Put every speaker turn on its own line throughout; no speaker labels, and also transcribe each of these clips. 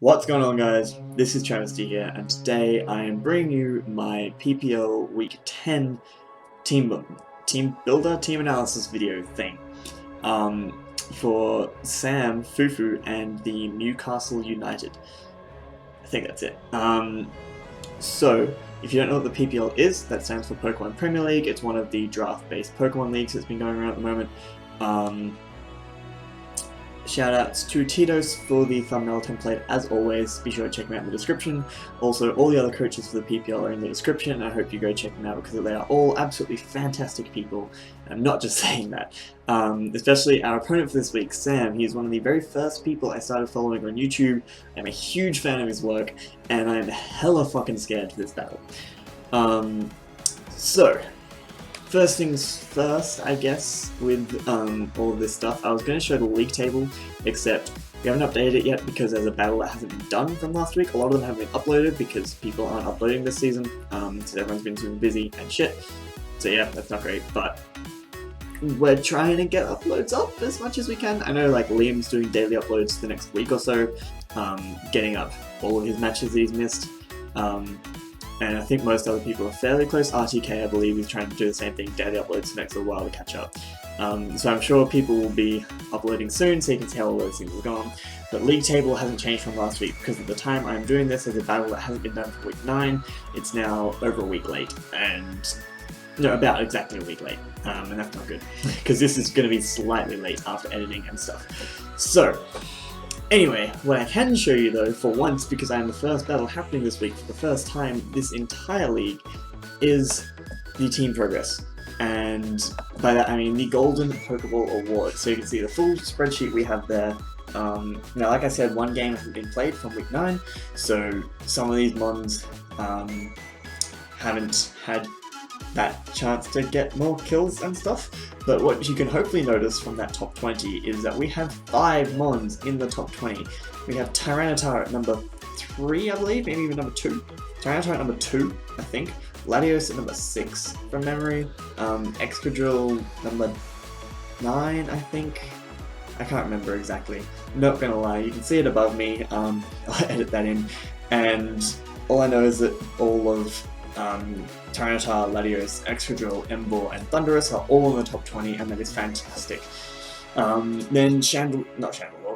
What's going on, guys? This is Travesty here, and today I am bringing you my PPL Week 10 team builder, team analysis video thing for Sam, Foofoo, and the MewCastle United. I think that's it. So, if you don't know what the PPL is, that stands for Pokemon Premier League. It's one of the draft-based Pokemon leagues that's been going around at the moment. Shoutouts to Titos for the thumbnail template, as always. Be sure to check them out in the description. Also, all the other coaches for the PPL are in the description. I hope you go check them out because they are all absolutely fantastic people. I'm not just saying that. Especially our opponent for this week, Sam. He's one of the very first people I started following on YouTube. I'm a huge fan of his work, and I'm hella fucking scared for this battle. First things first, I guess, with all of this stuff, I was going to show the league table, except we haven't updated it yet because there's a battle that hasn't been done from last week. A lot of them haven't been uploaded because people aren't uploading this season, so everyone's been super busy and shit. So yeah, that's not great, but we're trying to get uploads up as much as we can. I know like Liam's doing daily uploads the next week or so, getting up all of his matches that he's missed. And I think most other people are fairly close. RTK, I believe, is trying to do the same thing, daily uploads for the next little while to catch up. So I'm sure people will be uploading soon, so you can see how all those things are going. But league table hasn't changed from last week, because at the time I'm doing this as a battle that hasn't been done for week 9, it's now over a week late, and no, about exactly a week late, and that's not good, because this is going to be slightly late after editing and stuff. So, anyway, what I can show you though, for once, because I am the first battle happening this week for the first time this entire league, is the team progress. And by that I mean the Golden Pokeball Award. So you can see the full spreadsheet we have there. Now, like I said, one game hasn't been played from week 9, so some of these mons haven't had that chance to get more kills and stuff. But what you can hopefully notice from that top 20 is that we have 5 mons in the top 20. We have Tyranitar at number 3, I believe, maybe even number 2. Tyranitar at number 2, I think. Latios at number 6 from memory. Exodrill number 9, I think. I can't remember exactly. Not gonna lie, you can see it above me. I'll edit that in. And all I know is that all of Tyranitar, Latios, Exodrill, Emboar, and Thunderous are all in the top 20, and that is fantastic. Then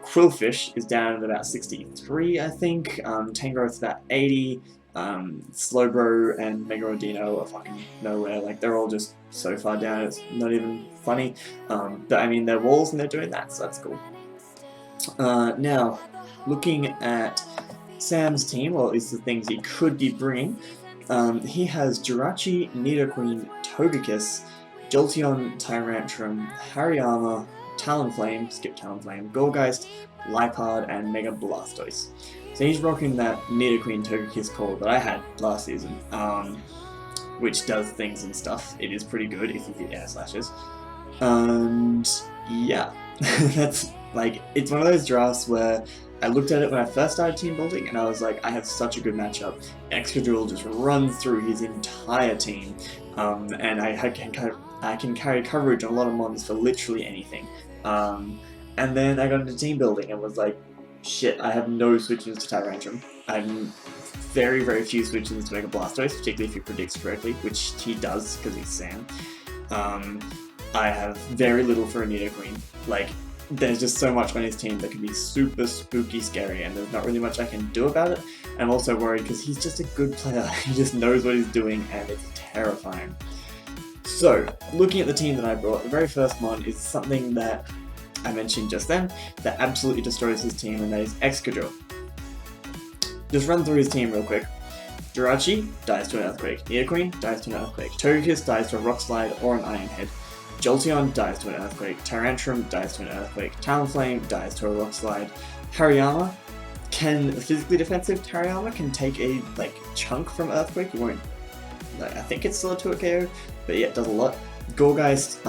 Quillfish is down at about 63, I think. Tangrowth's about 80. Slowbro and Megarodino are fucking nowhere. Like, they're all just so far down, it's not even funny. But I mean, they're walls and they're doing that, so that's cool. Now, looking at Sam's team, or at least the things he could be bringing, he has Jirachi, Nidoqueen, Togekiss, Jolteon, Tyrantrum, Hariyama, Talonflame, skip Talonflame, Gourgeist, Liepard, and Mega Blastoise. So he's rocking that Nidoqueen Togekiss core that I had last season, which does things and stuff. It is pretty good if you hit air slashes. And yeah, that's like, it's one of those drafts where I looked at it when I first started team building and I was like, I have such a good matchup. Exodrill just runs through his entire team, and I can carry coverage on a lot of mons for literally anything. And then I got into team building and was like, shit, I have no switches to Tyrantrum. I have very, very few switches to Mega Blastoise, particularly if he predicts correctly, which he does because he's Sam. I have very little for a Nidoqueen. Like, there's just so much on his team that can be super spooky scary, and there's not really much I can do about it. I'm also worried because he's just a good player. He just knows what he's doing, and it's terrifying. So, looking at the team that I brought, the very first mon is something that I mentioned just then that absolutely destroys his team, and that is Excadrill. Just run through his team real quick. Jirachi dies to an Earthquake. Nidoqueen dies to an Earthquake. Togekiss dies to a Rock Slide or an Iron Head. Jolteon dies to an Earthquake. Tyrantrum dies to an Earthquake. Talonflame dies to a Rock Slide. Hariyama physically defensive Hariyama can take a chunk from Earthquake. It won't. I think it's still a 2 KO, but yeah, it does a lot. Gourgeist,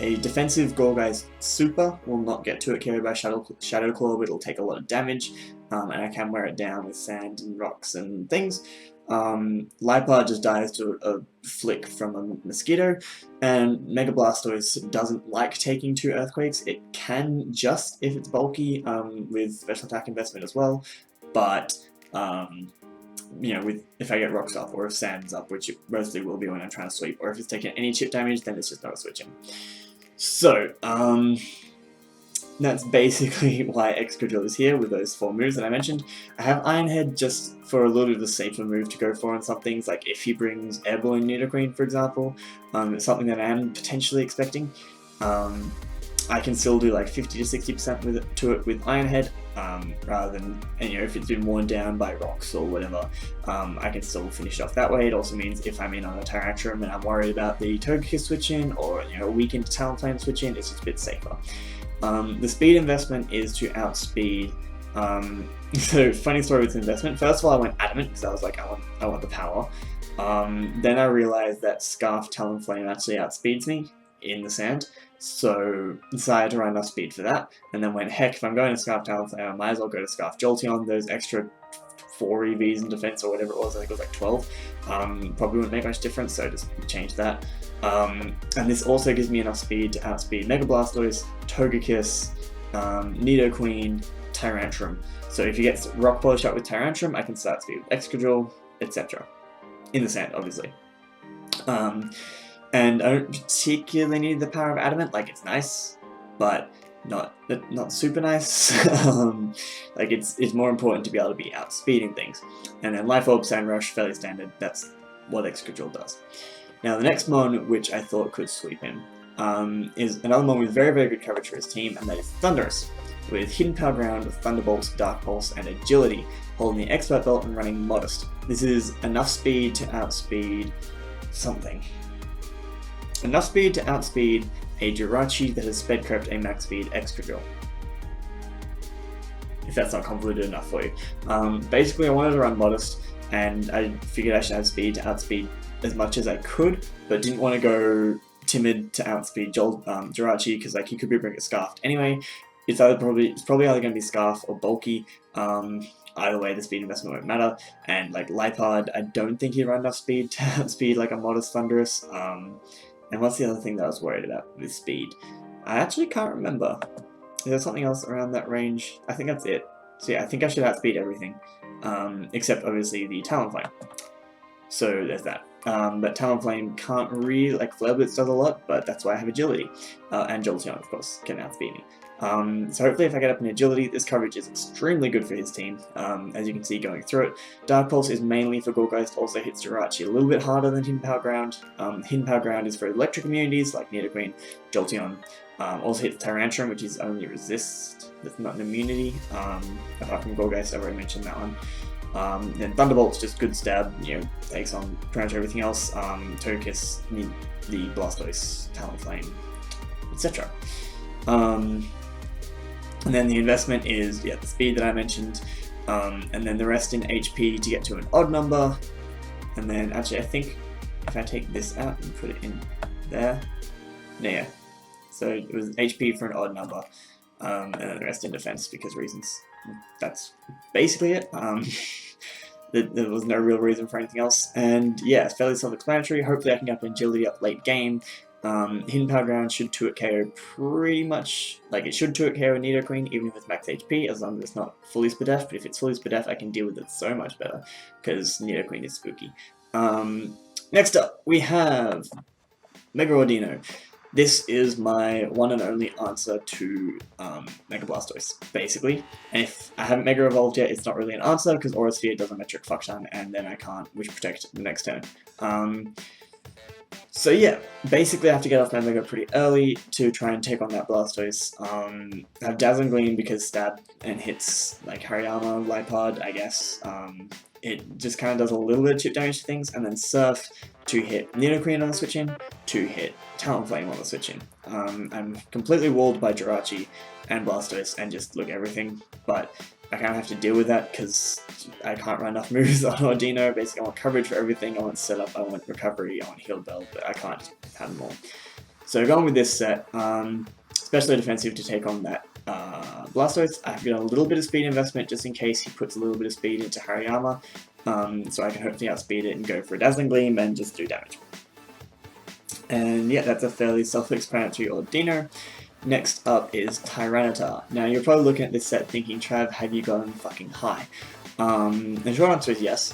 a defensive Gourgeist Super will not get to it KO by Shadow Claw, but it'll take a lot of damage, and I can wear it down with sand and rocks and things. Liepard just dies to a flick from a mosquito, and Mega Blastoise doesn't like taking 2 Earthquakes. It can just if it's bulky, with special attack investment as well, but you know, if I get rocks up or if sand's up, which it mostly will be when I'm trying to sweep, or if it's taking any chip damage, then it's just not switching. So, that's basically why Exodrill is here with those 4 moves that I mentioned. I have Iron Head just for a little bit of a safer move to go for on some things, like if he brings Airborne Nidoqueen, for example. It's something that I am potentially expecting. I can still do like 50 to 60% to it with Iron Head, rather than, and you know, if it's been worn down by rocks or whatever, I can still finish it off that way. It also means if I'm in on a Tyranitar and I'm worried about the Togekiss switch in, or you know, a weakened Talonflame switch in, it's just a bit safer. The speed investment is to outspeed. So funny story with investment. First of all, I went Adamant because I was like, I want the power. Then I realized that Scarf Talonflame actually outspeeds me in the sand, so decided to run enough speed for that, and then went, heck, if I'm going to Scarf Talonflame, I might as well go to Scarf Jolteon. Those extra 4 EVs in defense or whatever it was, I think it was like 12, probably wouldn't make much difference, so just changed that. And this also gives me enough speed to outspeed Mega Blastoise, Togekiss, Nidoqueen, Tyranitar. So if he gets Rock Polish up with Tyranitar, I can start speed with Excadrill, etc. In the sand, obviously. And I don't particularly need the power of Adamant. Like, it's nice, but not super nice. Like, it's more important to be able to be outspeeding things. And then Life Orb, Sand Rush, fairly standard. That's what Excadrill does. Now, the next mon, which I thought could sweep in, is another mon with very, very good coverage for his team, and that is Thundurus, with Hidden Power Ground, Thunderbolt, Dark Pulse, and Agility, holding the Expert Belt and running Modest. This is enough speed to outspeed something. Enough speed to outspeed a Jirachi that has sped crept a max speed Excadrill. If that's not convoluted enough for you. Basically, I wanted to run Modest, and I figured I should have speed to outspeed as much as I could, but didn't want to go Timid to outspeed Jirachi, because like he could be bringing Scarfed anyway. It's probably either going to be Scarf or Bulky. Either way, the speed investment won't matter. And like Lipard, I don't think he'd run enough speed to outspeed like a Modest Thundurus. And what's the other thing that I was worried about with speed? I actually can't remember. Is there something else around that range? I think that's it. So yeah, I think I should outspeed everything, except obviously the Talonflame. So there's that. But Talonflame can't really, like Flare Blitz does a lot, but that's why I have Agility. And Jolteon, of course, can outspeed me. So hopefully if I get up in Agility, this coverage is extremely good for his team, as you can see going through it. Dark Pulse is mainly for Gourgeist, also hits Jirachi a little bit harder than Hidden Power Ground. Hidden Power Ground is for electric immunities like Nidoqueen, Jolteon. Also hits Tyranitar, which is only resist, that's not an immunity, apart from Gourgeist, I've already mentioned that one. Then Thunderbolt's just good stab, you know, takes on pretty much everything else. Togekiss, the Blastoise, Talonflame, etc. And then the investment is, yeah, the speed that I mentioned, and then the rest in HP to get to an odd number. And then, actually, I think if I take this out and put it in there, yeah. So it was HP for an odd number, and then the rest in defense because reasons. That's basically it. There was no real reason for anything else. And yeah, it's fairly self-explanatory. Hopefully I can get Agility up late game. Hidden Power Ground should 2-hit KO pretty much, like it should 2-hit KO Nidoqueen even if it's max HP, as long as it's not fully Spadef, but if it's fully Spadef I can deal with it so much better, because Nidoqueen is spooky. Next up, we have Mega Ordino. This is my one and only answer to Mega Blastoise, basically. And if I haven't Mega Evolved yet, it's not really an answer, because Aura Sphere does a Metric Fuck-Shun, and then I can't Wish Protect the next turn. So yeah, basically I have to get off my Mega pretty early to try and take on that Blastoise. I have Dazzling Gleam because stab and hits like Hariyama, Lipard, I guess. It just kind of does a little bit of chip damage to things, and then Surf to hit Nidoqueen on the switch in, to hit Talonflame on the switch in. I'm completely walled by Jirachi and Blastoise and just look everything, but I kind of have to deal with that because I can't run enough moves on Ordino. Basically, I want coverage for everything. I want setup, I want recovery, I want heal bell, but I can't just have them all. So going with this set, especially defensive to take on that Blastoise, I've got a little bit of speed investment just in case he puts a little bit of speed into Hariyama, so I can hopefully outspeed it and go for a Dazzling Gleam and just do damage. And yeah, that's a fairly self-explanatory Ordino. Next up is Tyranitar. Now you're probably looking at this set thinking, Trav, have you gone fucking high? The short answer is yes.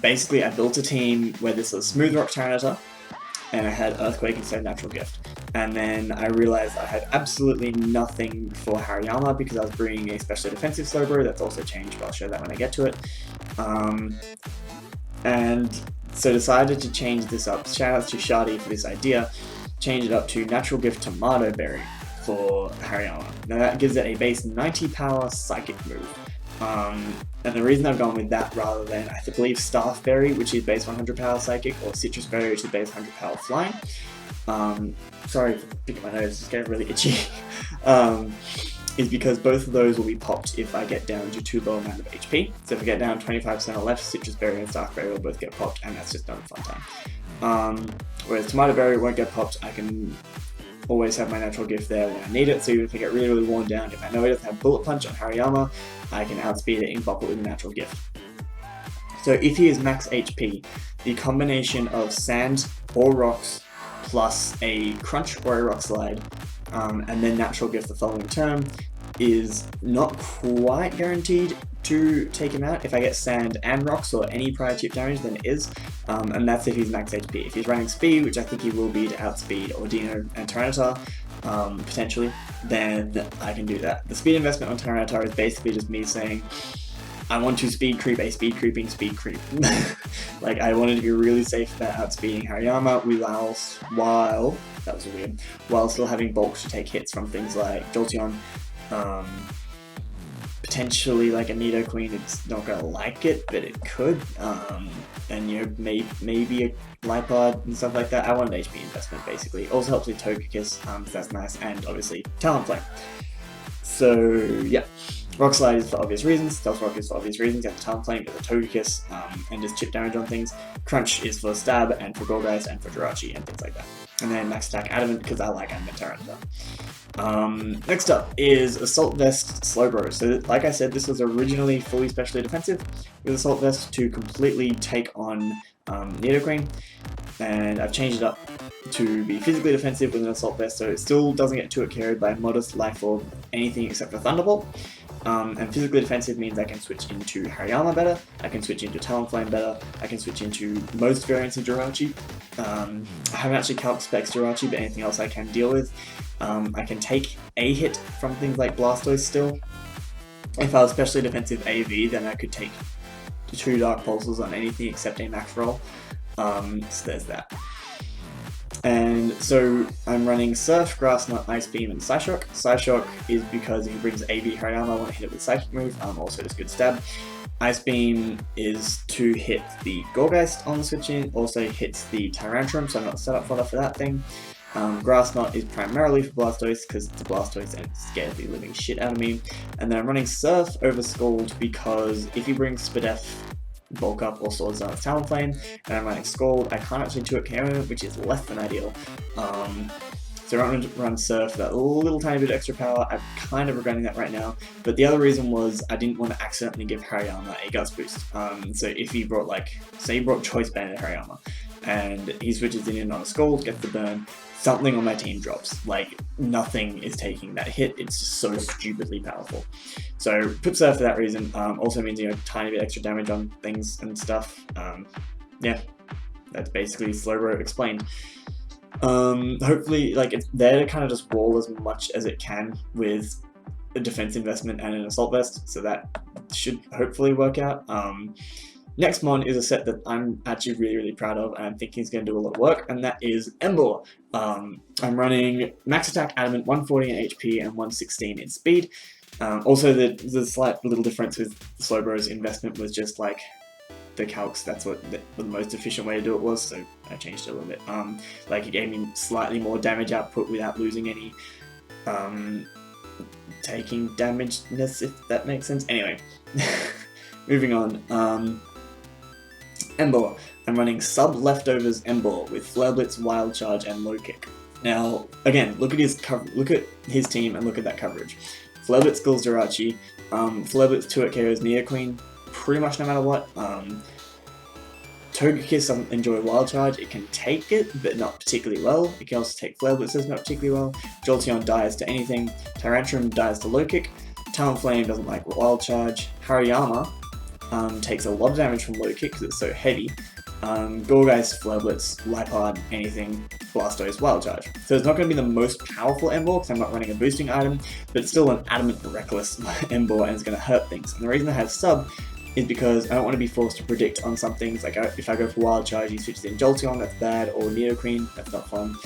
Basically I built a team where this was Smooth Rock Tyranitar, and I had Earthquake instead of Natural Gift. And then I realized I had absolutely nothing for Hariyama because I was bringing a specially defensive Slyroh. That's also changed, but I'll show that when I get to it. And so decided to change this up. Shout out to Schady for this idea. Change it up to Natural Gift Tomato Berry for Hariyama. Now that gives it a base 90 power Psychic move. And the reason I've gone with that rather than, I believe, Staff Berry, which is base 100 power Psychic, or Citrus Berry, which is base 100 power Flying. Sorry for picking my nose, it's getting really itchy. Is because both of those will be popped if I get down to too low amount of HP. So if I get down 25% or left, Citrus Berry and Staff Berry will both get popped, and that's just not a fun time. Whereas Tomato Berry won't get popped, I can always have my Natural Gift there when I need it, so even if I get really, really worn down, if I know it doesn't have Bullet Punch on Hariyama, I can outspeed it in Bopple with a Natural Gift. So if he is max HP, the combination of Sand or Rocks plus a Crunch or a Rock Slide, and then Natural Gift the following turn, is not quite guaranteed to take him out. If I get Sand and Rocks or any prior chip damage, then it is, and that's if he's max HP. If he's running Speed, which I think he will be to outspeed Ordino and Tyranitar, potentially, then I can do that. The speed investment on Tyranitar is basically just me saying, I want to speed creep a speed creeping speed creep. Like, I wanted to be really safe about outspeeding Hariyama while still having bulk to take hits from things like Jolteon. Potentially like a Nidoqueen, it's not gonna like it, but it could. And you know, maybe a Lipard and stuff like that. I want an HP investment basically. Also helps with Togekiss, so that's nice, and obviously Talonflame. So yeah. Rock Slide is for obvious reasons, Stealth Rock is for obvious reasons, you have the Talonflame, you have the Togekiss, and just chip damage on things. Crunch is for Stab, and for Gourgeist, and for Jirachi, and things like that. And then Max Attack Adamant, because I like Adamant Tyranitar. Next up is Assault Vest Slyroh. So like I said, this was originally fully specially defensive with Assault Vest to completely take on Nidoqueen, and I've changed it up to be physically defensive with an Assault Vest, so it still doesn't get too carried by modest life or anything except for Thunderbolt. And physically defensive means I can switch into Hariyama better, I can switch into Talonflame better, I can switch into most variants of Jirachi. I haven't actually calc specs Jirachi, but anything else I can deal with. I can take a hit from things like Blastoise still. If I was specially defensive AV, then I could take 2 Dark Pulses on anything except a max roll. So there's that. And so I'm running Surf, Grass Knot, Ice Beam, and Psyshock. Psyshock is because if he brings AV Hariyama, I want to hit it with Psychic move, also just good stab. Ice Beam is to hit the Gourgeist on the switch in, also hits the Tyrantrum, so I'm not set up for that thing. Grass Knot is primarily for Blastoise because it's a Blastoise and it scares the living shit out of me. And then I'm running Surf over Scald because if he brings Spadef, Bulk Up, or Swords Dance Talonflame, and I'm running Scald, I can't actually 2-hit KO, which is less than ideal. So I'm going to run Surf for that little tiny bit of extra power. I'm kind of regretting that right now, but the other reason was I didn't want to accidentally give Hariyama a Guts boost. So if he brought, like, say he brought Choice Band at Hariyama, and he switches in on a Scald, gets the burn, something on my team drops. Like, nothing is taking that hit, it's just so stupidly powerful. So, put Surf for that reason. Also means, you know, tiny bit extra damage on things and stuff. Yeah, that's basically Slyroh explained. Hopefully, like, it's there to kind of just wall as much as it can with a defense investment and an Assault Vest, so that should hopefully work out. Next mon is a set that I'm actually really proud of and I'm thinking is going to do a lot of work, and that is Emboar. I'm running Max Attack Adamant, 140 in HP and 116 in speed. Also, the slight little difference with Slyroh's investment was just like the calcs, that's what the most efficient way to do it was, so I changed it a little bit. Like, it gave me slightly more damage output without losing any taking damageness, if that makes sense. Anyway, moving on. Emboar. I'm running sub leftovers Emboar with Flare Blitz, Wild Charge, and Low Kick. Now, again, look at his team and look at that coverage. Flare Blitz kills Jirachi. Flare Blitz 2-hit KOs Nidoqueen pretty much no matter what. Togekiss doesn't enjoy Wild Charge. It can take it, but not particularly well. It can also take Flare Blitzes, not particularly well. Jolteon dies to anything. Tyrantrum dies to Low Kick. Talonflame doesn't like Wild Charge. Hariyama takes a lot of damage from Low Kick because it's so heavy. Gourgeist, Flare Blitz, Liepard, anything, Blastoise, Wild Charge. So it's not going to be the most powerful Emboar because I'm not running a boosting item, but it's still an adamant reckless Emboar and it's going to hurt things. And the reason I have Sub is because I don't want to be forced to predict on some things, like if I go for Wild Charge, he switches in Jolteon, that's bad, or Nidoqueen, that's not fun.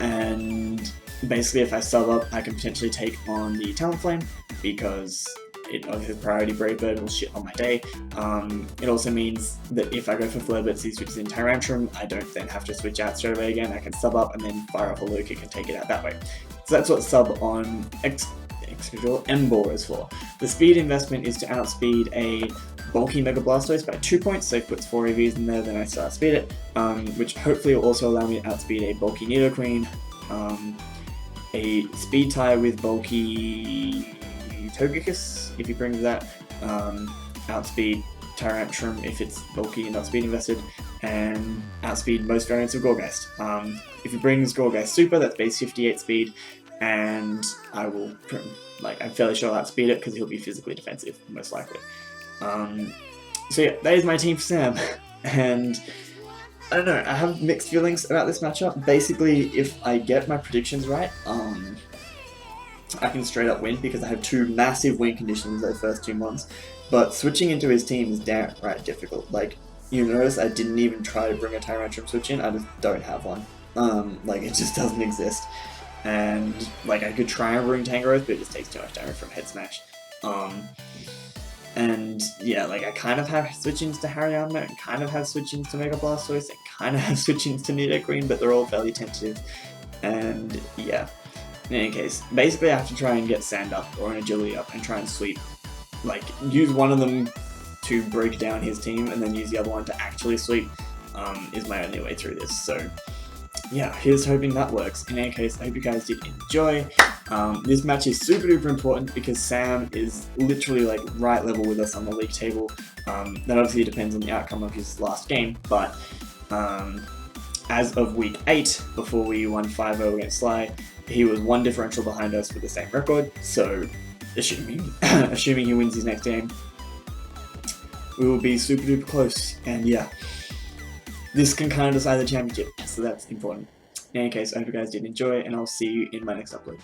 And basically if I sub up, I can potentially take on the Talonflame, because his priority Brave Bird will shit on my day. It also means that if I go for Flare Blitz, he switches in Tyrantrum, I don't then have to switch out straight away again, I can sub up and then fire off a Low Kick and take it out that way. So that's what sub on Exodrill Emboar is for. The speed investment is to outspeed a bulky Mega Blastoise by 2 points, so if it puts 4 EVs in there, then I still outspeed it, which hopefully will also allow me to outspeed a bulky Nidoqueen, a speed tie with bulky Togekiss, if he brings that, outspeed Tyrantrum if it's bulky and not speed invested, and outspeed most variants of Gourgeist. If he brings Gourgeist Super, that's base 58 speed, and I will, I'm fairly sure I'll outspeed it because he'll be physically defensive, most likely. So yeah, that is my team for Sam, and I don't know, I have mixed feelings about this matchup. Basically, if I get my predictions right, I can straight up win because I have 2 massive win conditions those first 2 months, but switching into his team is downright difficult. Like, you notice I didn't even try to bring a Tyrantrum switch in, I just don't have one. It just doesn't exist. And, I could try and bring Tangrowth, but it just takes too much damage from Head Smash. And, yeah, I kind of have switch-ins to Hariyama, and kind of have switch-ins to Mega Blastoise, and kind of have switch-ins to Nidoqueen, but they're all fairly tentative. And, yeah. In any case, basically I have to try and get Sand up, or an Agility up, and try and sweep. Use one of them to break down his team, and then use the other one to actually sweep, is my only way through this. So, yeah, here's hoping that works. In any case, I hope you guys did enjoy. This match is super duper important because Sam is literally right level with us on the league table. That obviously depends on the outcome of his last game, but as of week 8, before we won 5-0 against Sly, he was 1 differential behind us with the same record, so assuming he wins his next game, we will be super duper close, and yeah, this can kind of decide the championship, so that's important. In any case, I hope you guys did enjoy, and I'll see you in my next upload.